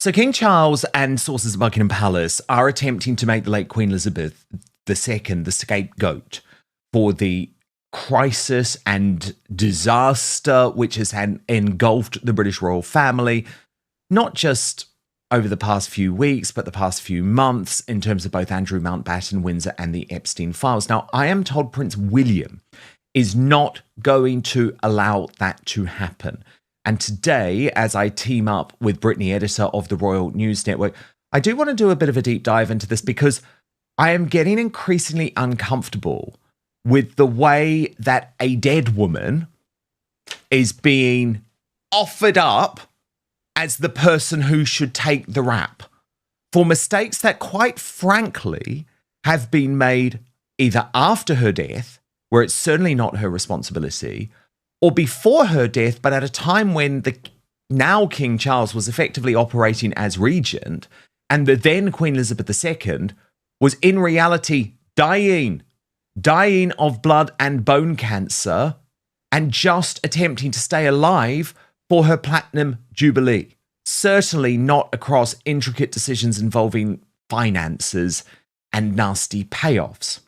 So King Charles and sources at Buckingham Palace are attempting to make the late Queen Elizabeth II the scapegoat for the crisis and disaster which has engulfed the British royal family, not just over the past few weeks, but the past few months in terms of both Andrew Mountbatten, Windsor, and the Epstein files. Now, I am told Prince William is not going to allow that to happen. And today, as I team up with Brittany, editor of the Royal News Network, I do want to do a bit of a deep dive into this because I am getting increasingly uncomfortable with the way that a dead woman is being offered up as the person who should take the rap for mistakes that, quite frankly, have been made either after her death, where it's certainly not her responsibility, or before her death, but at a time when the now King Charles was effectively operating as regent, and the then Queen Elizabeth II was in reality dying of blood and bone cancer, and just attempting to stay alive for her platinum jubilee. Certainly not across intricate decisions involving finances and nasty payoffs.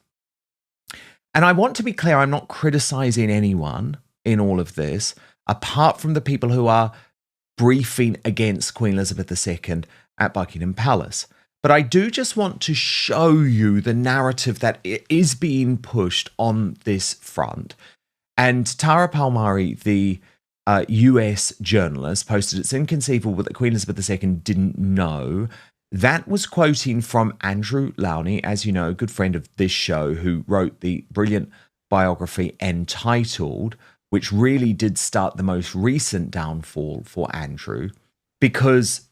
And I want to be clear, I'm not criticizing anyone in all of this, apart from the people who are briefing against Queen Elizabeth II at Buckingham Palace. But I do just want to show you the narrative that is being pushed on this front. And Tara Palmari, the US journalist, posted, "It's inconceivable that Queen Elizabeth II didn't know." That was quoting from Andrew Lowney, as you know, a good friend of this show, who wrote the brilliant biography entitled, which really did start the most recent downfall for Andrew, because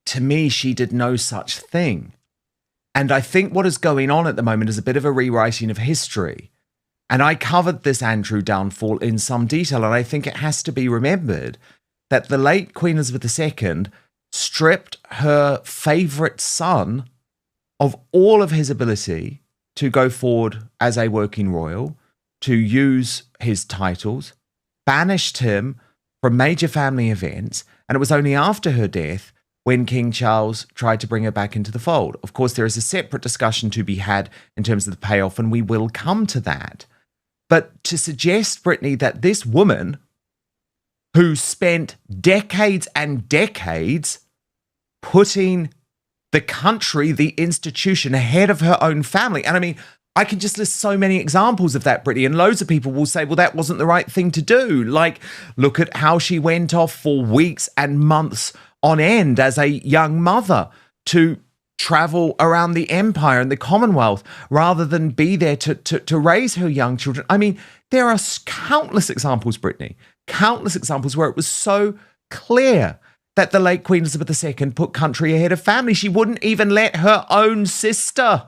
to me, she did no such thing. And I think what is going on at the moment is a bit of a rewriting of history. And I covered this Andrew downfall in some detail, and I think it has to be remembered that the late Queen Elizabeth II stripped her favourite son of all of his ability to go forward as a working royal, to use his titles, banished him from major family events, and it was only after her death when King Charles tried to bring her back into the fold. Of course, there is a separate discussion to be had in terms of the payoff, and we will come to that. But to suggest, Brittany, that this woman who spent decades and decades putting the country, the institution, ahead of her own family. And I mean, I can just list so many examples of that, Brittany, and loads of people will say, well, that wasn't the right thing to do. Like, look at how she went off for weeks and months on end as a young mother to travel around the empire and the Commonwealth rather than be there to raise her young children. I mean, there are countless examples, Brittany, countless examples where it was so clear that the late Queen Elizabeth II put country ahead of family. She wouldn't even let her own sister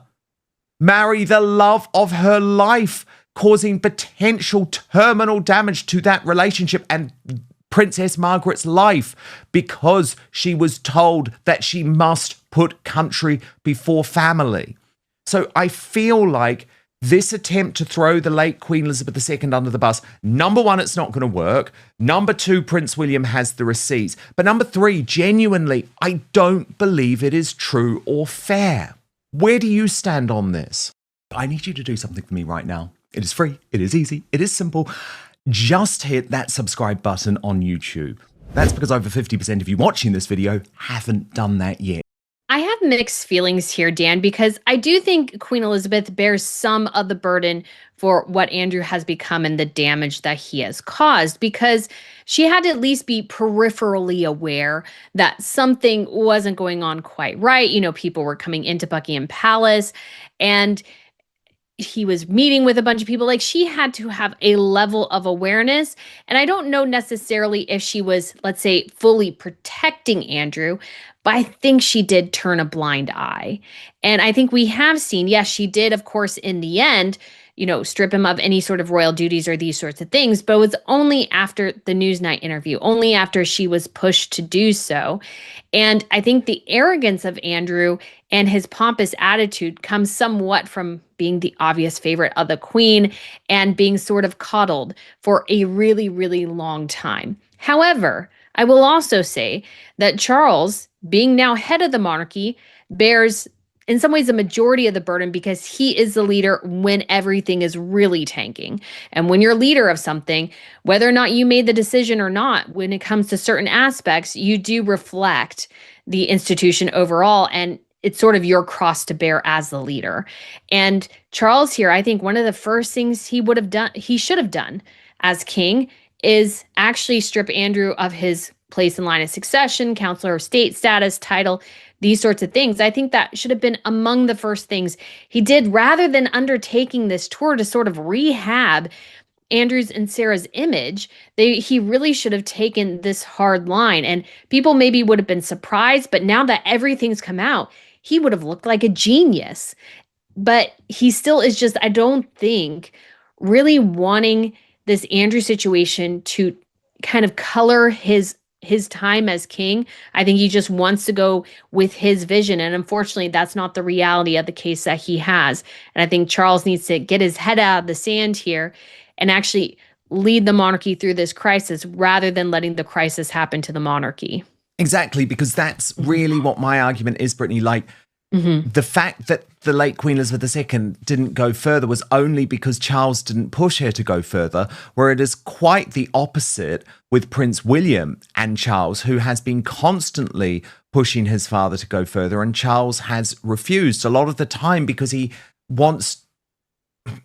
marry the love of her life, causing potential terminal damage to that relationship and Princess Margaret's life, because she was told that she must put country before family. So I feel like this attempt to throw the late Queen Elizabeth II under the bus, number one, it's not going to work. Number two, Prince William has the receipts. But number three, genuinely, I don't believe it is true or fair. Where do you stand on this? I need you to do something for me right now. It is free. It is easy. It is simple. Just hit that subscribe button on YouTube. That's because over 50% of you watching this video haven't done that yet. I have mixed feelings here, Dan, because I do think Queen Elizabeth bears some of the burden for what Andrew has become and the damage that he has caused, because she had to at least be peripherally aware that something wasn't going on quite right. You know, people were coming into Buckingham Palace and he was meeting with a bunch of people. Like, she had to have a level of awareness. And I don't know necessarily if she was, let's say, fully protecting Andrew, but I think she did turn a blind eye. And I think we have seen, yes, she did, of course, in the end, you know, strip him of any sort of royal duties or these sorts of things. But it was only after the Newsnight interview, only after she was pushed to do so. And I think the arrogance of Andrew and his pompous attitude comes somewhat from being the obvious favorite of the Queen and being sort of coddled for a really, really long time. However, I will also say that Charles, being now head of the monarchy, bears in some ways a majority of the burden because he is the leader when everything is really tanking. And when you're leader of something, whether or not you made the decision or not, when it comes to certain aspects, you do reflect the institution overall. And it's sort of your cross to bear as the leader. And Charles here, I think one of the first things he should have done as king is actually strip Andrew of his place in line of succession, counselor of state status, title, these sorts of things. I think that should have been among the first things he did rather than undertaking this tour to sort of rehab Andrew's and Sarah's image. He really should have taken this hard line, and people maybe would have been surprised, but now that everything's come out, he would have looked like a genius. But he still is just, I don't think, really wanting this Andrew situation to kind of color his time as king. I think he just wants to go with his vision. And unfortunately, that's not the reality of the case that he has. And I think Charles needs to get his head out of the sand here and actually lead the monarchy through this crisis rather than letting the crisis happen to the monarchy. Exactly, because that's really what my argument is, Brittany. Like, the fact that the late Queen Elizabeth II didn't go further was only because Charles didn't push her to go further, where it is quite the opposite with Prince William and Charles, who has been constantly pushing his father to go further, and Charles has refused a lot of the time because he wants...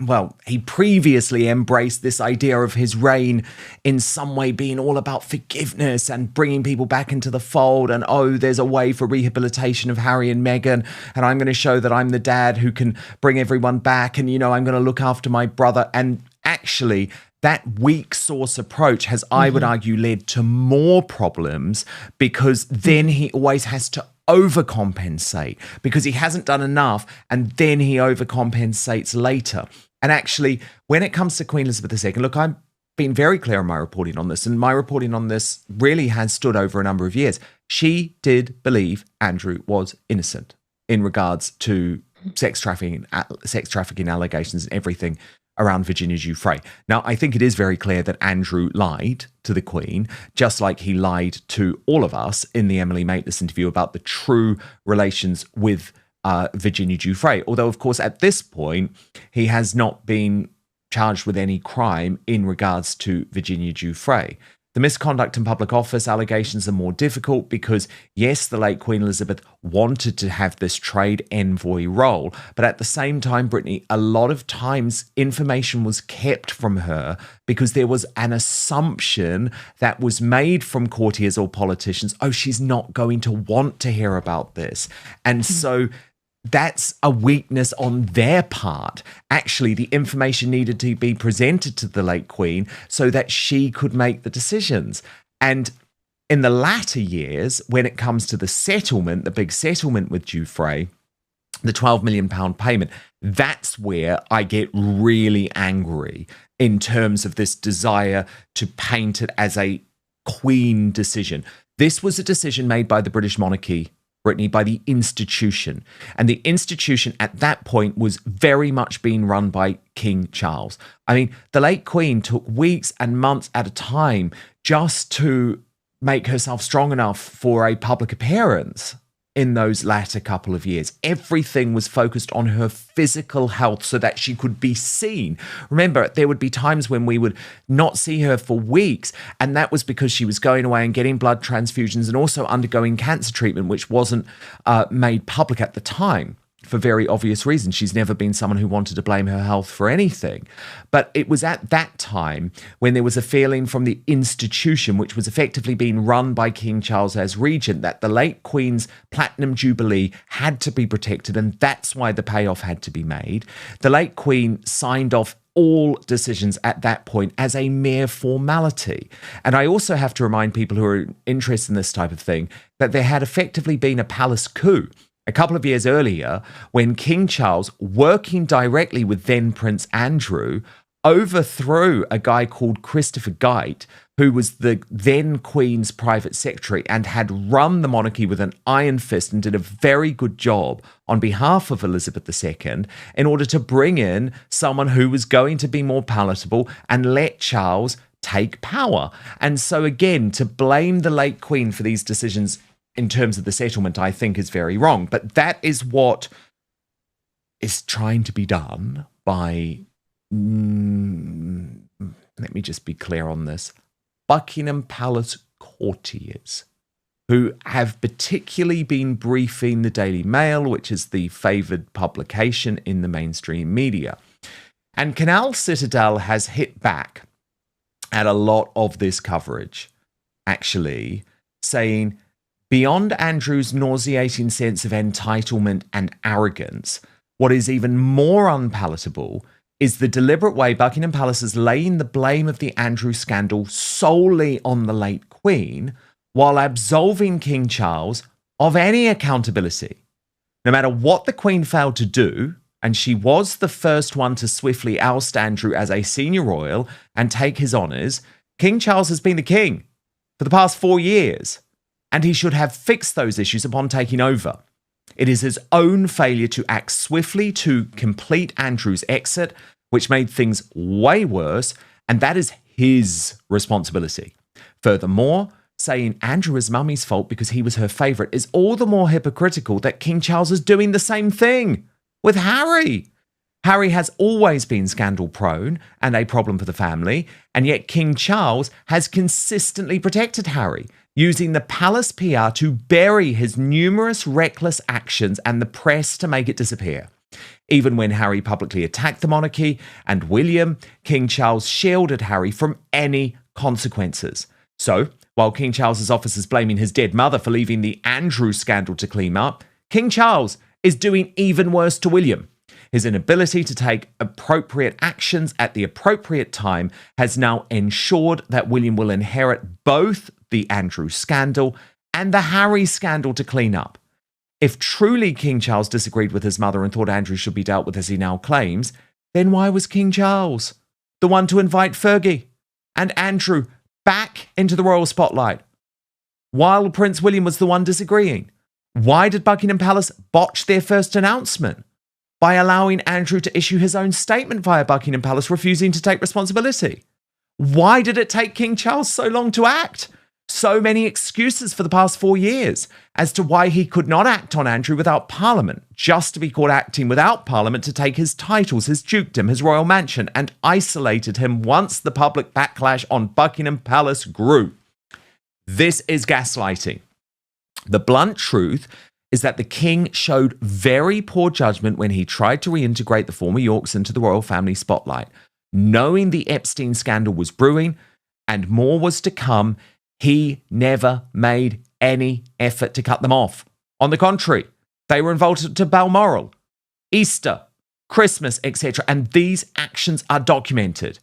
Well, he previously embraced this idea of his reign in some way being all about forgiveness and bringing people back into the fold. And, oh, there's a way for rehabilitation of Harry and Meghan. And I'm going to show that I'm the dad who can bring everyone back. And, I'm going to look after my brother. And actually, that weak source approach has, I would argue, led to more problems because then he always has to overcompensate because he hasn't done enough, and then he overcompensates later. And actually, when it comes to Queen Elizabeth II, look, I've been very clear in my reporting on this, and my reporting on this really has stood over a number of years. She did believe Andrew was innocent in regards to sex trafficking allegations and everything around Virginia Giuffre. Now, I think it is very clear that Andrew lied to the Queen, just like he lied to all of us in the Emily Maitlis interview about the true relations with Virginia Giuffre. Although, of course, at this point, he has not been charged with any crime in regards to Virginia Giuffre. The misconduct in public office allegations are more difficult because, yes, the late Queen Elizabeth wanted to have this trade envoy role, but at the same time, Brittany, a lot of times information was kept from her because there was an assumption that was made from courtiers or politicians, oh, she's not going to want to hear about this. And so that's a weakness on their part. Actually, the information needed to be presented to the late Queen so that she could make the decisions. And in the latter years, when it comes to the settlement, the big settlement with Giuffre, the £12 million payment, that's where I get really angry in terms of this desire to paint it as a Queen decision. This was a decision made by the British monarchy, Brittany, by the institution. And the institution at that point was very much being run by King Charles. I mean, the late Queen took weeks and months at a time just to make herself strong enough for a public appearance in those latter couple of years. Everything was focused on her physical health so that she could be seen. Remember, there would be times when we would not see her for weeks, and that was because she was going away and getting blood transfusions and also undergoing cancer treatment, which wasn't made public at the time. For very obvious reasons. She's never been someone who wanted to blame her health for anything. But it was at that time when there was a feeling from the institution, which was effectively being run by King Charles as regent, that the late Queen's Platinum Jubilee had to be protected, and that's why the payoff had to be made. The late Queen signed off all decisions at that point as a mere formality. And I also have to remind people who are interested in this type of thing that there had effectively been a palace coup a couple of years earlier, when King Charles, working directly with then Prince Andrew, overthrew a guy called Christopher Geit, who was the then Queen's private secretary and had run the monarchy with an iron fist and did a very good job on behalf of Elizabeth II in order to bring in someone who was going to be more palatable and let Charles take power. And so, again, to blame the late Queen for these decisions in terms of the settlement, I think is very wrong. But that is what is trying to be done by, let me just be clear on this, Buckingham Palace courtiers, who have particularly been briefing the Daily Mail, which is the favoured publication in the mainstream media. And Canal Citadel has hit back at a lot of this coverage, actually, saying, beyond Andrew's nauseating sense of entitlement and arrogance, what is even more unpalatable is the deliberate way Buckingham Palace is laying the blame of the Andrew scandal solely on the late Queen, while absolving King Charles of any accountability. No matter what the Queen failed to do, and she was the first one to swiftly oust Andrew as a senior royal and take his honours, King Charles has been the king for the past 4 years, and he should have fixed those issues upon taking over. It is his own failure to act swiftly to complete Andrew's exit, which made things way worse, and that is his responsibility. Furthermore, saying Andrew is Mummy's fault because he was her favourite is all the more hypocritical that King Charles is doing the same thing with Harry. Harry has always been scandal-prone and a problem for the family, and yet King Charles has consistently protected Harry, using the palace PR to bury his numerous reckless actions and the press to make it disappear. Even when Harry publicly attacked the monarchy and William, King Charles shielded Harry from any consequences. So, while King Charles's office is blaming his dead mother for leaving the Andrew scandal to clean up, King Charles is doing even worse to William. His inability to take appropriate actions at the appropriate time has now ensured that William will inherit both the Andrew scandal and the Harry scandal to clean up. If truly King Charles disagreed with his mother and thought Andrew should be dealt with as he now claims, then why was King Charles the one to invite Fergie and Andrew back into the royal spotlight, while Prince William was the one disagreeing? Why did Buckingham Palace botch their first announcement by allowing Andrew to issue his own statement via Buckingham Palace, refusing to take responsibility? Why did it take King Charles so long to act? So many excuses for the past 4 years as to why he could not act on Andrew without Parliament, just to be caught acting without Parliament to take his titles, his dukedom, his royal mansion, and isolated him once the public backlash on Buckingham Palace grew. This is gaslighting. The blunt truth is that the king showed very poor judgment when he tried to reintegrate the former Yorks into the royal family spotlight. Knowing the Epstein scandal was brewing and more was to come, he never made any effort to cut them off. On the contrary, they were involved to Balmoral, Easter, Christmas, etc., and these actions are documented.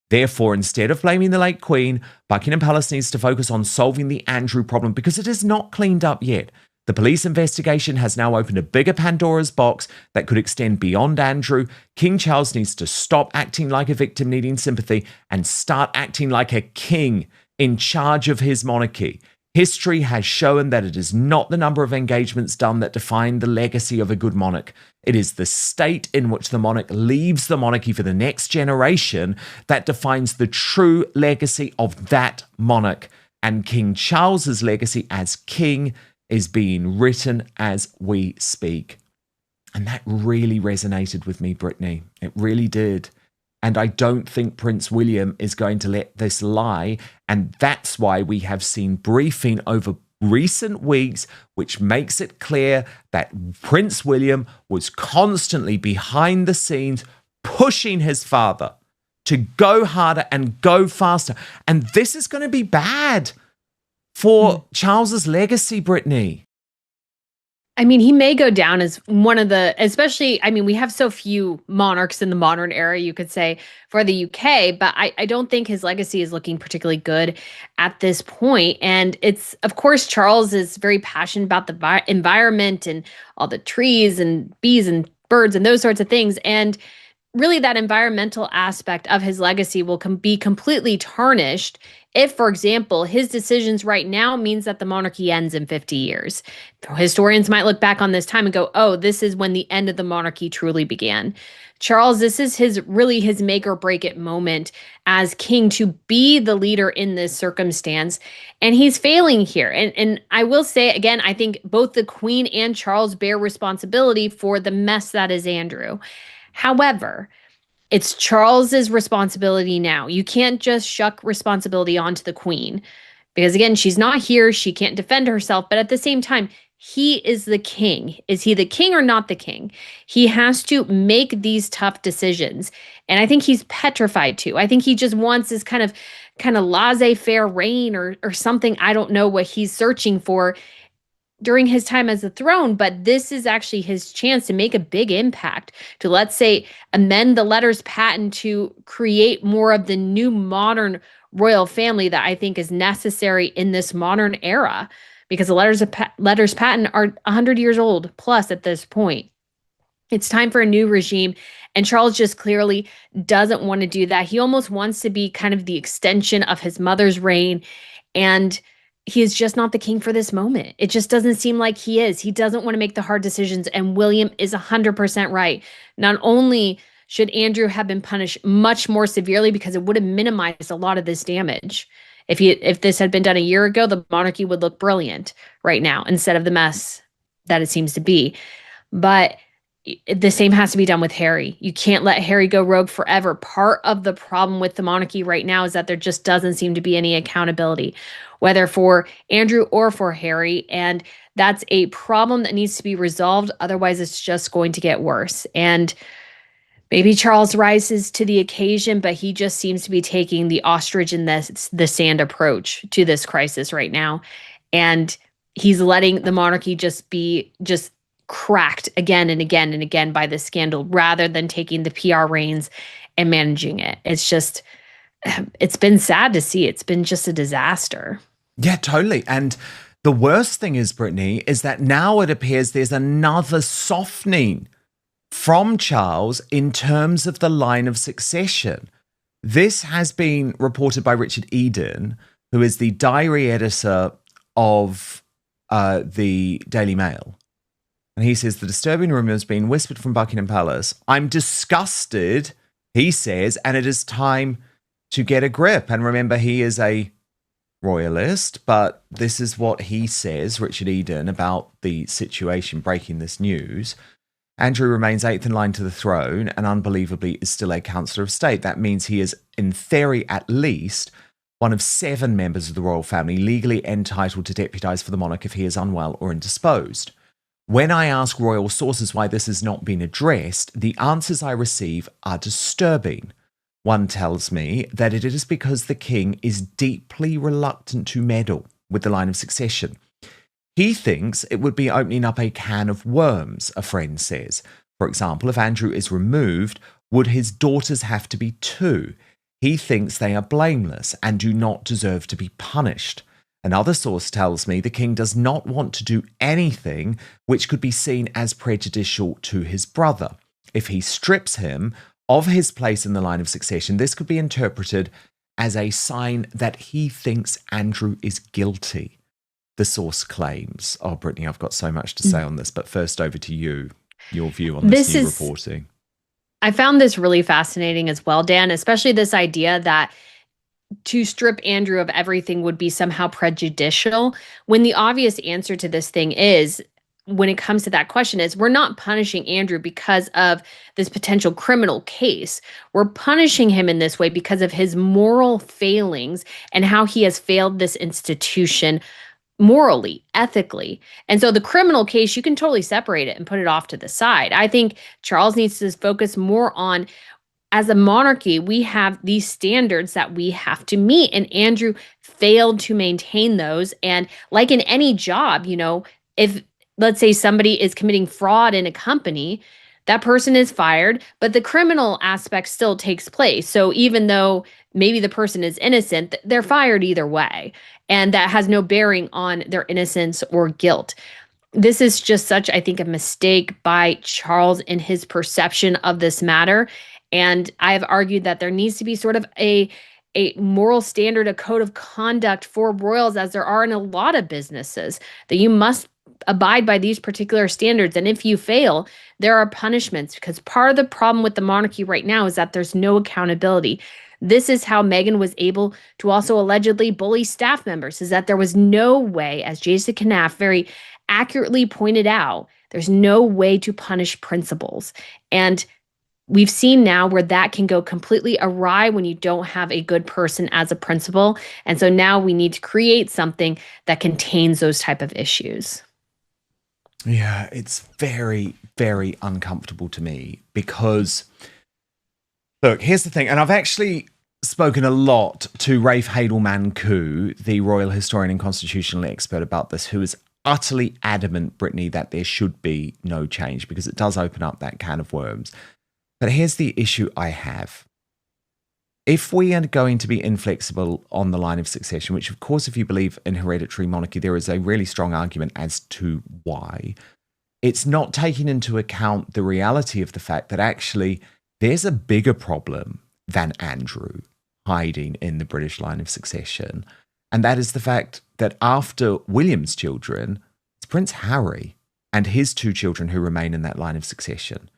Therefore, instead of blaming the late Queen, Buckingham Palace needs to focus on solving the Andrew problem because it is not cleaned up yet. The police investigation has now opened a bigger Pandora's box that could extend beyond Andrew. King Charles needs to stop acting like a victim needing sympathy and start acting like a king in charge of his monarchy. History has shown that it is not the number of engagements done that define the legacy of a good monarch. It is the state in which the monarch leaves the monarchy for the next generation that defines the true legacy of that monarch. And King Charles's legacy as king is being written as we speak. And that really resonated with me, Brittany. It really did. And I don't think Prince William is going to let this lie. And that's why we have seen briefing over recent weeks, which makes it clear that Prince William was constantly behind the scenes pushing his father to go harder and go faster. And this is going to be bad for Charles's legacy, Brittany. I mean, he may go down as one of the, especially, I mean, we have so few monarchs in the modern era, you could say, for the UK, but I don't think his legacy is looking particularly good at this point. And it's, of course, Charles is very passionate about the environment and all the trees and bees and birds and those sorts of things. And really that environmental aspect of his legacy will be completely tarnished if, for example, his decisions right now means that the monarchy ends in 50 years. Historians might look back on this time and go, oh, this is when the end of the monarchy truly began. Charles, this is his make or break it moment as king to be the leader in this circumstance. And he's failing here. And I will say again, I think both the Queen and Charles bear responsibility for the mess that is Andrew. However, it's Charles's responsibility now. You can't just shuck responsibility onto the Queen because, again, she's not here. She can't defend herself. But at the same time, he is the king. Is he the king or not the king? He has to make these tough decisions. And I think he's petrified to. I think he just wants this kind of laissez-faire reign or something. I don't know what he's searching for during his time as the throne, but this is actually his chance to make a big impact, to, let's say, amend the letters patent to create more of the new modern royal family that I think is necessary in this modern era, because the letters patent are 100 years old plus at this point. It's time for a new regime. And Charles just clearly doesn't want to do that. He almost wants to be kind of the extension of his mother's reign. And he is just not the king for this moment. It just doesn't seem like he is. He doesn't want to make the hard decisions. And William is 100% right. Not only should Andrew have been punished much more severely because it would have minimized a lot of this damage. If this had been done a year ago, the monarchy would look brilliant right now instead of the mess that it seems to be. But the same has to be done with Harry. You can't let Harry go rogue forever. Part of the problem with the monarchy right now is that there just doesn't seem to be any accountability, whether for Andrew or for Harry. And that's a problem that needs to be resolved. Otherwise, it's just going to get worse. And maybe Charles rises to the occasion, but he just seems to be taking the ostrich in the sand approach to this crisis right now. And he's letting the monarchy just be cracked again and again and again by this scandal rather than taking the PR reins and managing it. It's been sad to see. It's been just a disaster. Yeah, totally. And the worst thing is, Brittany, is that now it appears there's another softening from Charles in terms of the line of succession. This has been reported by Richard Eden, who is the diary editor of the Daily Mail. And he says, the disturbing rumour has been whispered from Buckingham Palace. I'm disgusted, he says, and it is time to get a grip. And remember, he is a royalist, but this is what he says, Richard Eden, about the situation, breaking this news. Andrew remains eighth in line to the throne and unbelievably is still a Councillor of State. That means he is, in theory at least, one of 7 members of the royal family legally entitled to deputise for the monarch if he is unwell or indisposed. When I ask royal sources why this has not been addressed, the answers I receive are disturbing. One tells me that it is because the king is deeply reluctant to meddle with the line of succession. He thinks it would be opening up a can of worms, a friend says. For example, if Andrew is removed, would his daughters have to be too? He thinks they are blameless and do not deserve to be punished. Another source tells me the king does not want to do anything which could be seen as prejudicial to his brother. If he strips him of his place in the line of succession, this could be interpreted as a sign that he thinks Andrew is guilty, the source claims. Oh, Brittany, I've got so much to say on this, but first over to you, your view on this new reporting. I found this really fascinating as well, Dan, especially this idea that to strip Andrew of everything would be somehow prejudicial, when the obvious answer to this thing is, when it comes to that question, is we're not punishing Andrew because of this potential criminal case. We're punishing him in this way because of his moral failings and how he has failed this institution morally, ethically. And so the criminal case, you can totally separate it and put it off to the side. I think Charles needs to focus more on, as a monarchy, we have these standards that we have to meet. And Andrew failed to maintain those. And like in any job, if, let's say, somebody is committing fraud in a company, that person is fired, but the criminal aspect still takes place. So even though maybe the person is innocent, they're fired either way. And that has no bearing on their innocence or guilt. This is just such, I think, a mistake by Charles in his perception of this matter. And I've argued that there needs to be sort of a moral standard, a code of conduct for royals, as there are in a lot of businesses, that you must abide by these particular standards. And if you fail, there are punishments, because part of the problem with the monarchy right now is that there's no accountability. This is how Meghan was able to also allegedly bully staff members, is that there was no way, as Jason Knaff very accurately pointed out, there's no way to punish principals. And we've seen now where that can go completely awry when you don't have a good person as a principal. And so now we need to create something that contains those type of issues. Yeah, it's very, very uncomfortable to me because, look, here's the thing, and I've actually spoken a lot to Rafe Hadelman-Koo, the royal historian and constitutional expert, about this, who is utterly adamant, Brittany, that there should be no change because it does open up that can of worms. But here's the issue I have. If we are going to be inflexible on the line of succession, which of course, if you believe in hereditary monarchy, there is a really strong argument as to why, it's not taking into account the reality of the fact that actually there's a bigger problem than Andrew hiding in the British line of succession. And that is the fact that after William's children, it's Prince Harry and his 2 children who remain in that line of succession.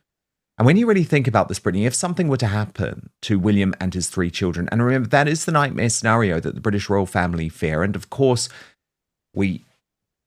And when you really think about this, Brittany, if something were to happen to William and his 3 children, and remember, that is the nightmare scenario that the British royal family fear. And of course, we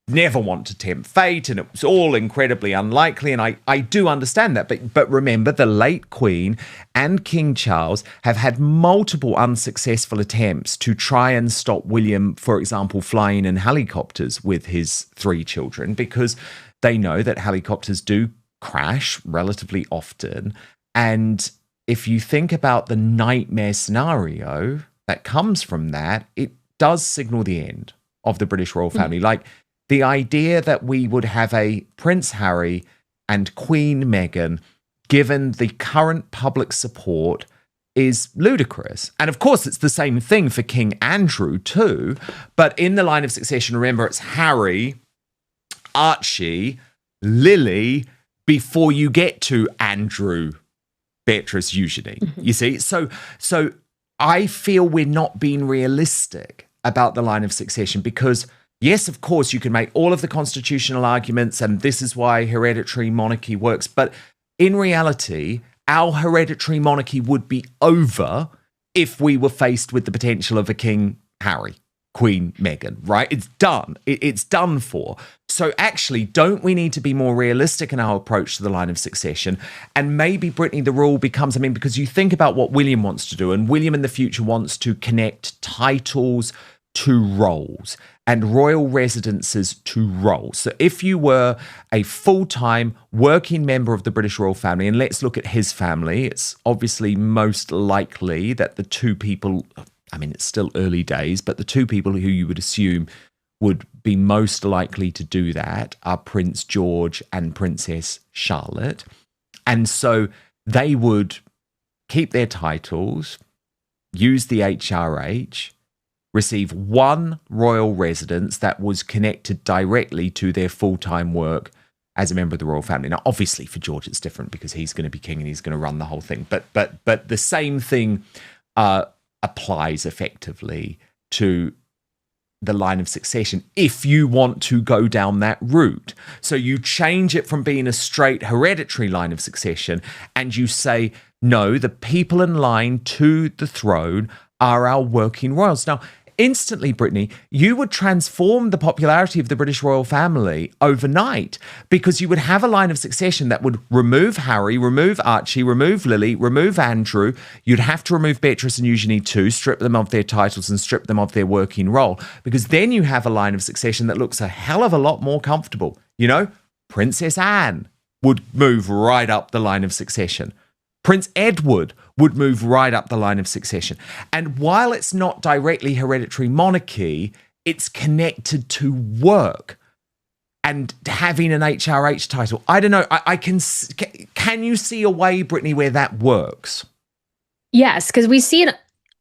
never want to tempt fate, and it's all incredibly unlikely. And I do understand that. But remember, the late Queen and King Charles have had multiple unsuccessful attempts to try and stop William, for example, flying in helicopters with his 3 children, because they know that helicopters do crash relatively often. And if you think about the nightmare scenario that comes from that, it does signal the end of the British royal family. Like the idea that we would have a Prince Harry and Queen Meghan, given the current public support, is ludicrous. And of course, it's the same thing for King Andrew too. But in the line of succession, remember, it's Harry, Archie, Lily, before you get to Andrew, Beatrice, Eugenie. You see? So I feel we're not being realistic about the line of succession because, yes, of course, you can make all of the constitutional arguments and this is why hereditary monarchy works. But in reality, our hereditary monarchy would be over if we were faced with the potential of a King Harry, Queen Meghan, right? It's done. It's done for. So actually, don't we need to be more realistic in our approach to the line of succession? And maybe, Brittany, the rule becomes, because you think about what William wants to do, and William in the future wants to connect titles to roles and royal residences to roles. So if you were a full-time working member of the British royal family, and let's look at his family, it's obviously most likely that the 2 people, it's still early days, but the 2 people who you would assume would be most likely to do that are Prince George and Princess Charlotte. And so they would keep their titles, use the HRH, receive 1 royal residence that was connected directly to their full-time work as a member of the royal family. Now, obviously for George, it's different because he's going to be king and he's going to run the whole thing. But the same thing applies effectively to the line of succession if you want to go down that route. So you change it from being a straight hereditary line of succession and you say, no, the people in line to the throne are our working royals. Now, instantly, Brittany, you would transform the popularity of the British royal family overnight because you would have a line of succession that would remove Harry, remove Archie, remove Lily, remove Andrew. You'd have to remove Beatrice and Eugenie too, strip them of their titles and strip them of their working role, because then you have a line of succession that looks a hell of a lot more comfortable. Princess Anne would move right up the line of succession. Prince Edward would move right up the line of succession. And while it's not directly hereditary monarchy, it's connected to work and having an HRH title. I don't know. Can you see a way, Brittany, where that works? Yes, because we see it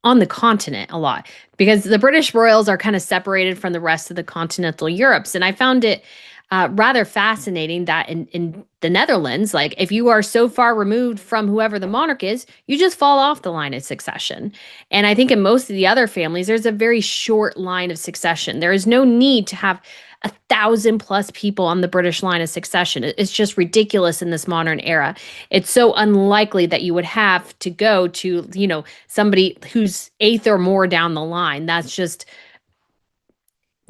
on the continent a lot because the British royals are kind of separated from the rest of the continental Europes. And I found it rather fascinating that in the Netherlands, like if you are so far removed from whoever the monarch is, you just fall off the line of succession. And I think in most of the other families, there's a very short line of succession. There is no need to have 1,000+ people on the British line of succession. It's just ridiculous in this modern era. It's so unlikely that you would have to go to, somebody who's eighth or more down the line. That's just,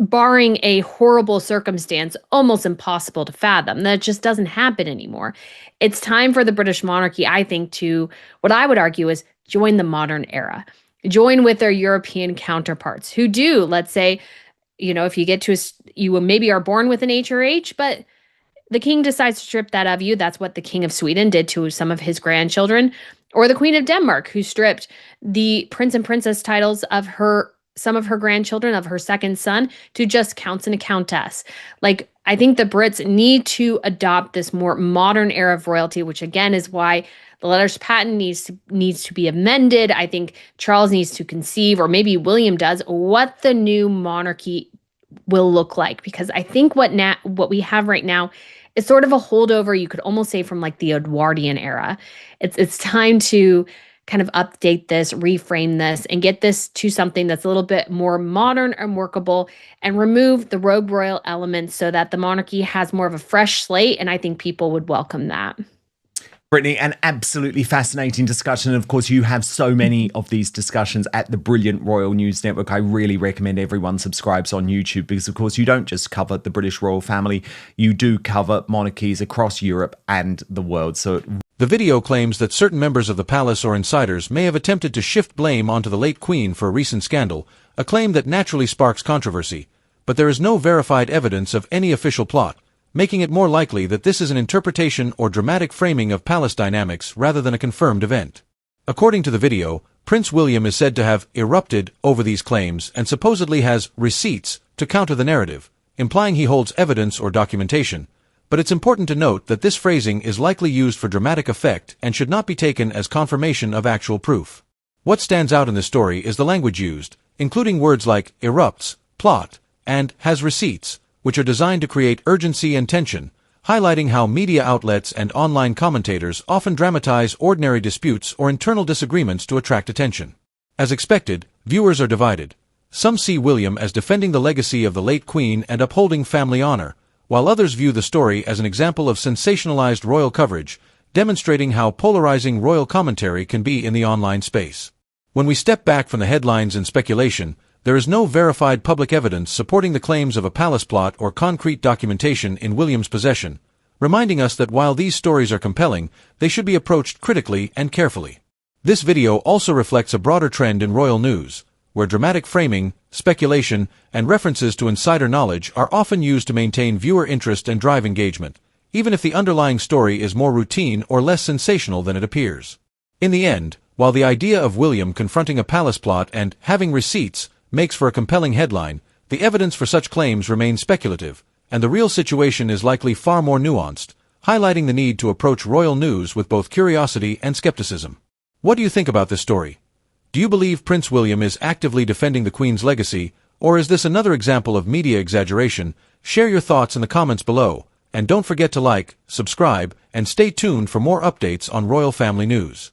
barring a horrible circumstance, almost impossible to fathom. That just doesn't happen anymore. It's time for the British monarchy, I think, to, what I would argue is, join the modern era. Join with their European counterparts who do, let's say, if you get to, you maybe are born with an HRH, but the king decides to strip that of you. That's what the King of Sweden did to some of his grandchildren, or the Queen of Denmark, who stripped the prince and princess titles of some of her grandchildren, of her second son, to just counts and a countess. Like, I think the Brits need to adopt this more modern era of royalty, which again is why the letters patent needs to be amended. I think Charles needs to conceive, or maybe William does, what the new monarchy will look like. Because I think what we have right now is sort of a holdover, you could almost say, from like the Edwardian era. It's time to kind of update this, reframe this, and get this to something that's a little bit more modern and workable, and remove the rogue royal elements so that the monarchy has more of a fresh slate. And I think people would welcome that. Brittany, an absolutely fascinating discussion. Of course, you have so many of these discussions at the brilliant Royal News Network. I really recommend everyone subscribes on YouTube because, of course, you don't just cover the British royal family, you do cover monarchies across Europe and the world. So the video claims that certain members of the palace or insiders may have attempted to shift blame onto the late Queen for a recent scandal, a claim that naturally sparks controversy. But there is no verified evidence of any official plot, making it more likely that this is an interpretation or dramatic framing of palace dynamics rather than a confirmed event. According to the video, Prince William is said to have erupted over these claims and supposedly has receipts to counter the narrative, implying he holds evidence or documentation. But it's important to note that this phrasing is likely used for dramatic effect and should not be taken as confirmation of actual proof. What stands out in this story is the language used, including words like erupts, plot, and has receipts, which are designed to create urgency and tension, highlighting how media outlets and online commentators often dramatize ordinary disputes or internal disagreements to attract attention. As expected, viewers are divided. Some see William as defending the legacy of the late Queen and upholding family honor, while others view the story as an example of sensationalized royal coverage, demonstrating how polarizing royal commentary can be in the online space. When we step back from the headlines and speculation, there is no verified public evidence supporting the claims of a palace plot or concrete documentation in William's possession, reminding us that while these stories are compelling, they should be approached critically and carefully. This video also reflects a broader trend in royal news, where dramatic framing, speculation, and references to insider knowledge are often used to maintain viewer interest and drive engagement, even if the underlying story is more routine or less sensational than it appears. In the end, while the idea of William confronting a palace plot and having receipts makes for a compelling headline, the evidence for such claims remains speculative, and the real situation is likely far more nuanced, highlighting the need to approach royal news with both curiosity and skepticism. What do you think about this story? Do you believe Prince William is actively defending the Queen's legacy, or is this another example of media exaggeration? Share your thoughts in the comments below, and don't forget to like, subscribe, and stay tuned for more updates on royal family news.